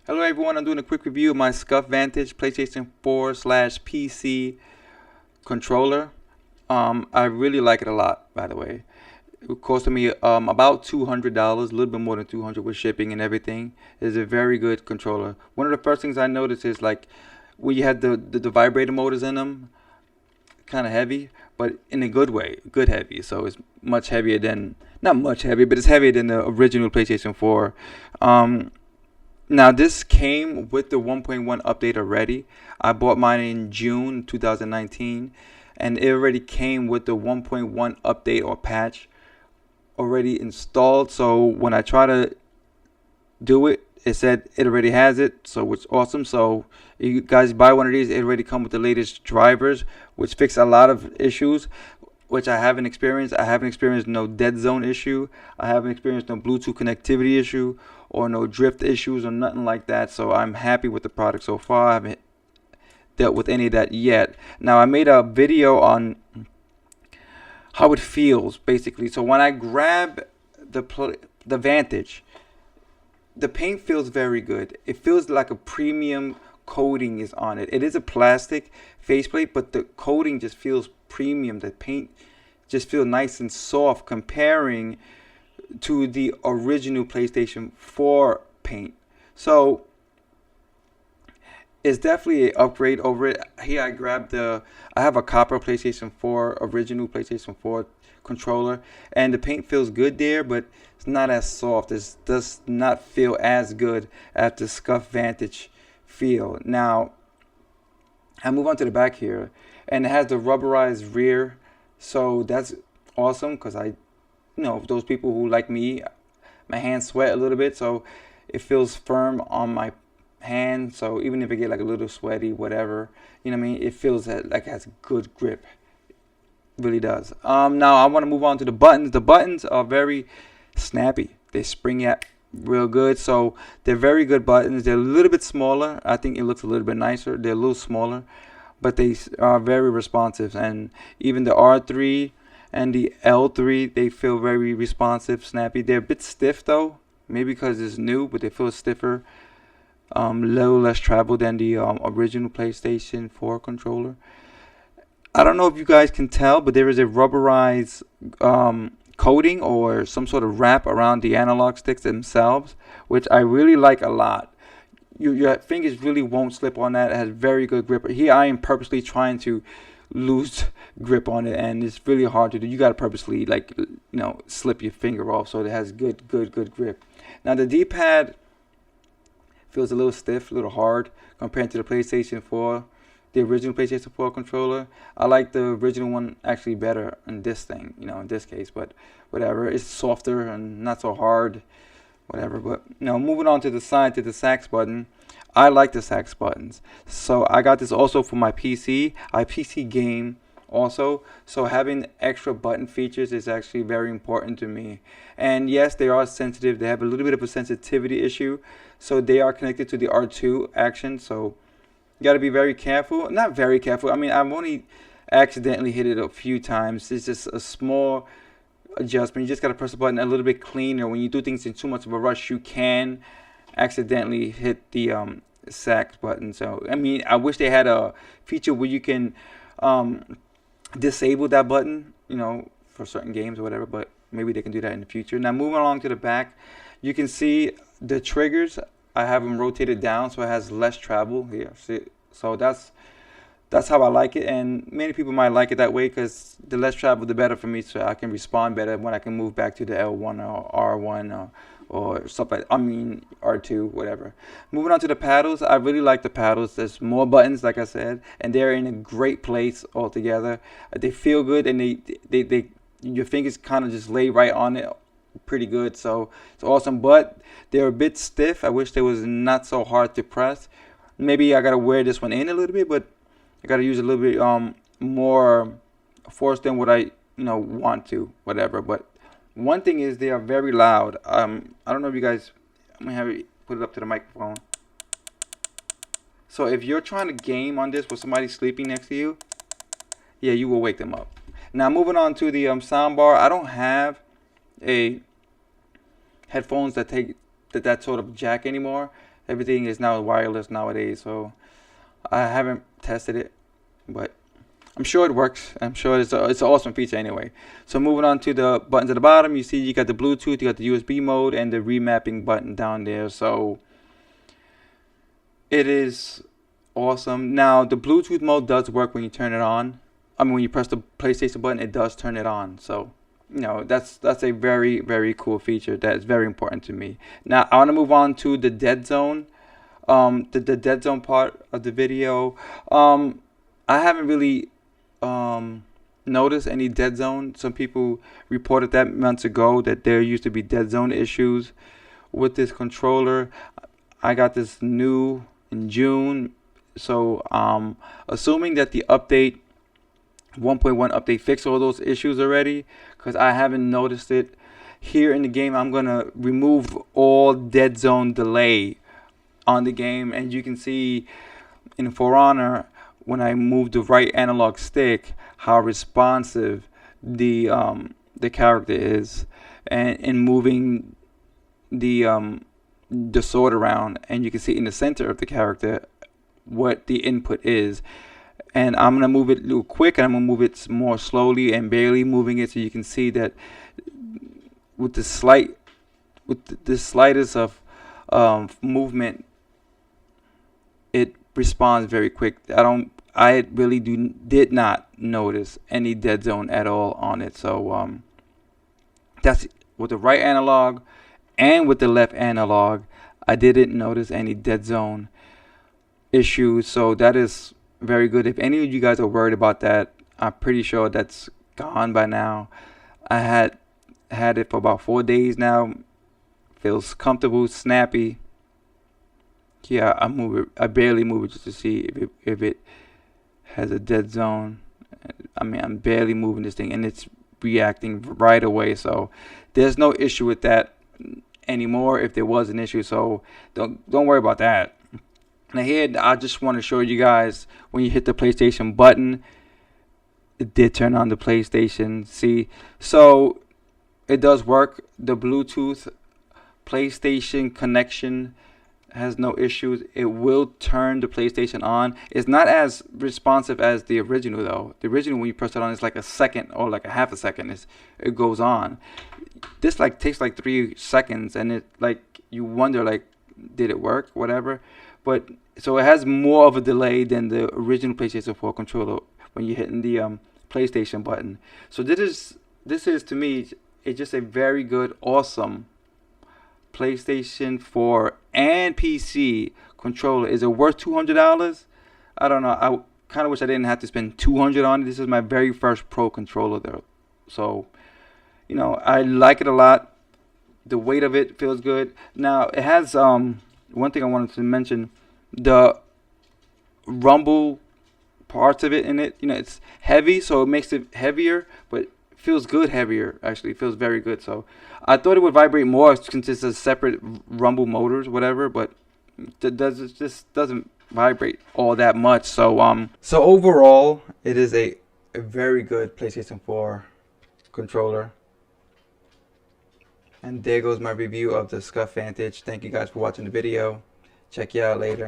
Hello everyone, I'm doing a quick review of my SCUF Vantage PlayStation 4/PC controller. I really like it a lot, by the way. It costed me about $200, a little bit more than 200 with shipping and everything. It's a very good controller. One of the first things I noticed is like when you had the vibrator motors in them, kind of heavy, but in a good way, good heavy. So it's much heavier than, not much heavier, but it's heavier than the original PlayStation 4. Now this came with the 1.1 update already. I bought mine in June 2019 and it already came with the 1.1 update or patch already installed. So when I try to do it, it said it already has it, so it's awesome. So you guys buy one of these, it already come with the latest drivers, which fix a lot of issues which I haven't experienced. I haven't experienced no dead zone issue. I haven't experienced no Bluetooth connectivity issue or no drift issues or nothing like that. So I'm happy with the product so far. I haven't dealt with any of that yet. Now I made a video on how it feels basically. So when I grab the Vantage, the paint feels very good. It feels like a premium coating is on it. It is a plastic faceplate, but the coating just feels premium. The paint just feels nice and soft comparing to the original PlayStation 4 paint. So it's definitely an upgrade over it. Here I grabbed I have a copper PlayStation 4, original PlayStation 4 controller, and the paint feels good there, but it's not as soft. It does not feel as good as the SCUF Vantage feel. Now I move on to the back here, and it has the rubberized rear, so that's awesome because those people who like me, my hands sweat a little bit, so it feels firm on my hand. So even if it get like a little sweaty, whatever, you know what I mean, it feels like it has good grip. It really does. Now I want to move on to the buttons. The buttons are very snappy. They spring at real good, so they're very good buttons. They're a little bit smaller. I think it looks a little bit nicer. They're a little smaller, but they are very responsive. And even the R3 and the L3, they feel very responsive, snappy. They're a bit stiff though, maybe because it's new, but they feel stiffer. Little less travel than the original PlayStation 4 controller. I don't know if you guys can tell, but there is a rubberized coating or some sort of wrap around the analog sticks themselves, which I really like a lot. Your fingers really won't slip on that. It has very good grip. Here I am purposely trying to lose grip on it, and it's really hard to do. You got to purposely slip your finger off so it has good grip. Now the D-pad feels a little stiff, a little hard compared to the PlayStation 4, the original PlayStation 4 controller. I like the original one actually better in this thing, in this case, but whatever. It's softer and not so hard, whatever. But moving on to the side, to the sax button. I like the sax buttons. So I got this also for my PC. I PC game also, so having extra button features is actually very important to me. And yes, they are sensitive. They have a little bit of a sensitivity issue, so they are connected to the R2 action, so you got to be very careful. Not very careful. I mean, I've only accidentally hit it a few times. It's just a small adjustment. You just got to press the button a little bit cleaner. When you do things in too much of a rush, you can accidentally hit the sax button. So I mean, I wish they had a feature where you can disable that button, for certain games or whatever, but maybe they can do that in the future. Now moving along to the back, you can see the triggers. I have them rotated down so it has less travel here. See, so that's how I like it, and many people might like it that way because the less travel, the better for me, so I can respond better when I can move back to the L1 or R1 or stuff like, R2, whatever. Moving on to the paddles, I really like the paddles. There's more buttons, like I said, and they're in a great place altogether. They feel good, and they your fingers kind of just lay right on it pretty good, so it's awesome. But they're a bit stiff. I wish they was not so hard to press. Maybe I gotta wear this one in a little bit, but I gotta use a little bit more force than what I want to, whatever. But one thing is they are very loud. I don't know if you guys, I'm gonna have it put it up to the microphone. So if you're trying to game on this with somebody sleeping next to you, yeah, you will wake them up. Now moving on to the sound bar. I don't have a headphones that take that sort of jack anymore. Everything is now wireless nowadays, so I haven't tested it, but I'm sure it works. I'm sure it's an awesome feature anyway. So moving on to the buttons at the bottom, you see you got the Bluetooth, you got the USB mode, and the remapping button down there. So it is awesome. Now the Bluetooth mode does work when you turn it on. I mean, when you press the PlayStation button, it does turn it on. So that's a very, very cool feature that is very important to me. Now I want to move on to the dead zone. The dead zone part of the video. I haven't really noticed any dead zone. Some people reported that months ago that there used to be dead zone issues with this controller. I got this new in June, so assuming that the update 1.1 update fixed all those issues already, because I haven't noticed it here in the game. I'm gonna remove all dead zone delay on the game, and you can see in For Honor when I move the right analog stick how responsive the character is, and in moving the sword around, and you can see in the center of the character what the input is. And I'm gonna move it a little quick, and I'm gonna move it more slowly and barely moving it, so you can see that with the slightest of movement, it responds very quick. I really did not notice any dead zone at all on it. So that's with the right analog and with the left analog. I didn't notice any dead zone issues. So that is very good. If any of you guys are worried about that, I'm pretty sure that's gone by now. I had it for about 4 days now. Feels comfortable, snappy. Yeah, I barely move it just to see if it has a dead zone. I mean, I'm barely moving this thing, and it's reacting right away. So there's no issue with that anymore. If there was an issue, so don't worry about that. Now here, I just want to show you guys when you hit the PlayStation button, it did turn on the PlayStation. See, so it does work. The Bluetooth PlayStation connection has no issues. It will turn the PlayStation on. It's not as responsive as the original though. The original, when you press it on, it's like a second or like a half a second. It goes on. This takes like 3 seconds, and it you wonder did it work, whatever. But so it has more of a delay than the original PlayStation 4 controller when you're hitting the PlayStation button. So this is to me, it's just a very good, awesome PlayStation 4 and PC controller. Is it worth $200? I don't know. I kind of wish I didn't have to spend $200 on it. This is my very first Pro controller though, so I like it a lot. The weight of it feels good. Now it has one thing I wanted to mention: the rumble parts of it in it. It's heavy, so it makes it heavier, but feels good heavier. Actually, it feels very good. So I thought it would vibrate more since it's a separate rumble motors, whatever, but it just doesn't vibrate all that much. So so overall, it is a very good PlayStation 4 controller. And there goes my review of the SCUF Vantage. Thank you guys for watching the video. Check you out later.